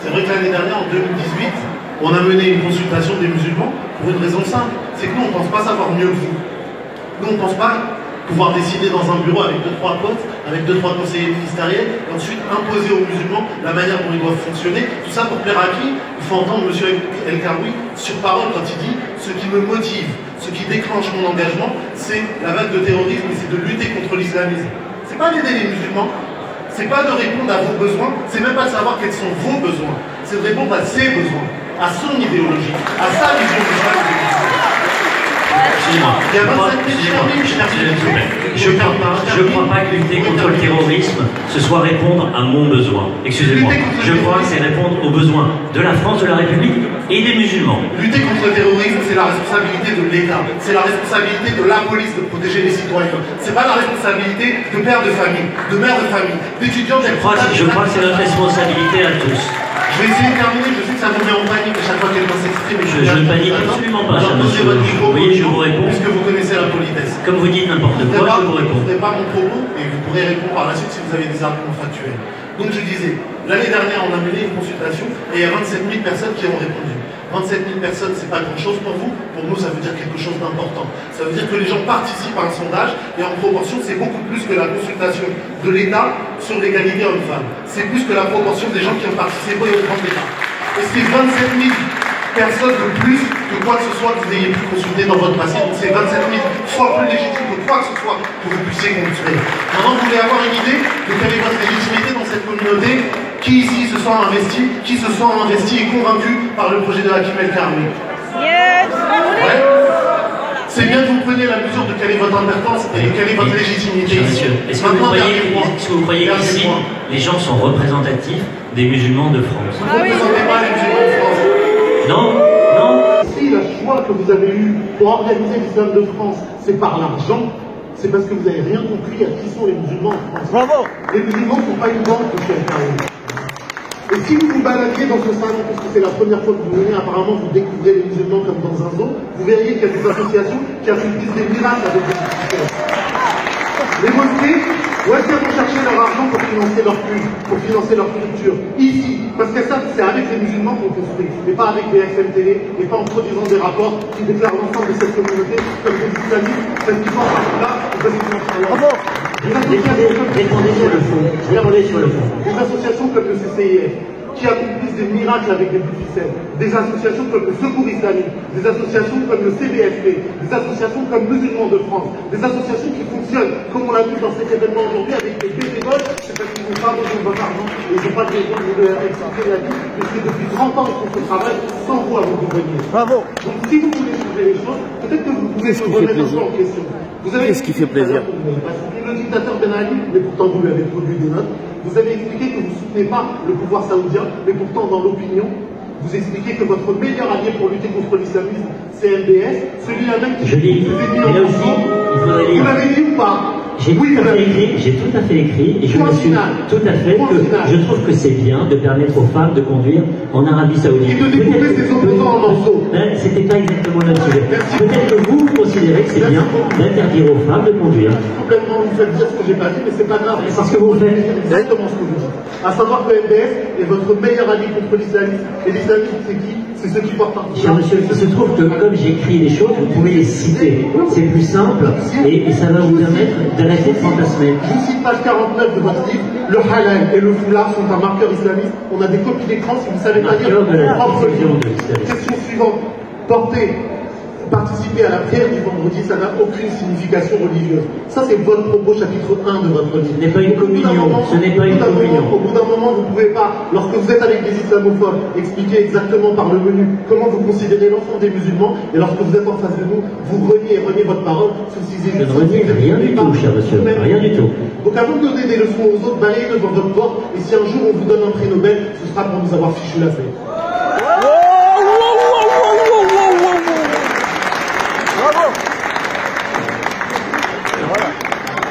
C'est vrai que l'année dernière, en 2018, on a mené une consultation des musulmans pour une raison simple, c'est que nous, on ne pense pas savoir mieux que vous. Nous, on ne pense pas pouvoir décider dans un bureau avec 2-3 potes, avec 2-3 conseillers ministériels, et ensuite imposer aux musulmans la manière dont ils doivent fonctionner. Tout ça pour plaire à qui? Il faut entendre M. El Karoui sur parole quand il dit « ce qui me motive, ce qui déclenche mon engagement, c'est la vague de terrorisme et c'est de lutter contre l'islamisme. » C'est pas d'aider les musulmans, c'est pas de répondre à vos besoins, c'est même pas de savoir quels sont vos besoins, c'est de répondre à ses besoins, à son idéologie, à sa vision de l'islam. Je ne crois pas que lutter contre le terrorisme, ce soit répondre à mon besoin. Excusez-moi. Je crois que c'est répondre aux besoins de la France, de la République et des musulmans. Lutter contre le terrorisme, c'est la responsabilité de l'État. C'est la responsabilité de la police de protéger les citoyens. C'est pas la responsabilité de pères de famille, de mères de famille, d'étudiants. Je crois que c'est notre responsabilité à tous. Je vais essayer de terminer, je sais que ça vous met en panique à chaque fois que quelqu'un s'exprime. Je ne panique absolument pas, cher monsieur. Vous voyez, je vous réponds. Puisque vous connaissez la politesse. Comme vous dites n'importe quoi, je vous réponds. Je ne ferai pas mon propos et vous pourrez répondre par la suite si vous avez des arguments factuels. Donc je disais, l'année dernière, on a mené une consultation et il y a 27 000 personnes qui ont répondu. 27 000 personnes, c'est pas grand-chose pour vous. Pour nous, ça veut dire quelque chose d'important. Ça veut dire que les gens participent à un sondage et en proportion, c'est beaucoup plus que la consultation de l'État sur l'égalité homme-femme. C'est plus que la proportion des gens qui ont participé au grand débat. Et c'est 27 000 personnes de plus que quoi que ce soit que vous ayez pu consulter dans votre passé. Donc c'est 27 000 fois plus légitime que quoi que ce soit que vous puissiez construire. Maintenant, vous voulez avoir une idée de quelle est votre légitimité dans cette communauté? Qui ici se sent investi, et convaincu par le projet de Hakim El Karoui? Yes. Ouais. C'est bien que vous preniez la mesure de quelle est votre importance et quelle est votre légitimité. Est-ce que vous croyez qu'ici, les gens sont représentatifs des musulmans de France? Vous ne représentez pas les musulmans de France. Non, non. Si le choix que vous avez eu pour organiser l'islam de France, c'est par l'argent, c'est parce que vous n'avez rien compris à qui sont les musulmans en France. Bravo. Les musulmans ne sont pas une banque, M. El Karoui. Et si vous vous baladiez dans ce salon, parce que c'est la première fois que vous venez, apparemment vous découvrez les musulmans comme dans un zoo, vous verriez qu'il y a des associations qui accomplissent des miracles avec des musiciens. Les mosquées, où est-ce qu'elles vont chercher leur argent pour financer leur culte, pour financer leur culture? Ici, parce que ça, c'est avec les musulmans qu'on construit, et pas avec des SMTV, et pas en produisant des rapports qui déclarent l'ensemble de cette communauté comme des islamistes, parce qu'ils sont par là, ou parce qu'ils sont par là. Répondez sur le fond. Répondez sur le fond. Des associations comme le CCIF, qui accomplissent des miracles avec des bouts de ficelle, des associations comme le Secours Islamique, des associations comme le CBFP, des associations comme Musulmans de France, des associations qui fonctionnent, comme on l'a vu dans cet événement aujourd'hui, avec des bénévoles, c'est parce qu'ils n'ont pas besoin de votre argent, et ils n'ont pas besoin de expliquer la vie, puisque depuis 30 ans, ils font ce travail sans vous avant que vous veniez. Bravo. Donc si vous voulez changer les choses, peut-être que vous pouvez se remettre un peu en question. Qu'est-ce qui fait plaisir? Le dictateur Ben Ali, mais pourtant vous lui avez produit des notes, vous avez expliqué que vous ne soutenez pas le pouvoir saoudien, mais pourtant dans l'opinion, vous expliquez que votre meilleur allié pour lutter contre l'islamisme, c'est MBS, celui-là même qui je dis, mais là aussi, il faudrait lire. Vous l'avez dit ou pas? J'ai tout à fait écrit, et je m'assume tout à fait que je trouve que c'est bien de permettre aux femmes de conduire en Arabie Saoudite. Et de découper ses opposants en morceaux. C'était pas exactement le sujet. Peut-être que vous considérez que c'est bien d'interdire aux femmes de conduire. Complètement, vous faites dire ce que j'ai pas dit, mais c'est pas grave. C'est ce que vous faites. Exactement ce que vous dites. À savoir que MBS est votre meilleur allié contre l'islamisme. Et l'islamisme, c'est qui? C'est ceux qui portent un Cher monsieur, il se trouve que comme j'écris les choses, vous pouvez les citer. C'est plus simple et ça va vous permettre d'arrêter de fantasmer. Je vous cite page 49 de votre livre. Le halal et le foulard sont un marqueur islamiste. On a des copies d'écran si vous ne savez pas lire votre propre livre. Question suivante. Participer à la prière du vendredi, ça n'a aucune signification religieuse. Ça, c'est votre propos, chapitre 1 de votre livre. Ce n'est pas une communion. Ce n'est pas une communion. Au bout d'un moment, vous ne pouvez pas, lorsque vous êtes avec des islamophobes, expliquer exactement par le menu comment vous considérez l'ensemble des musulmans, et lorsque vous êtes en face de nous, vous reniez votre parole. Je ne renie rien du tout, cher monsieur. Rien du tout. Donc avant de donner des leçons aux autres, balayez devant votre porte, et si un jour on vous donne un prix Nobel, ce sera pour nous avoir fichu la paix.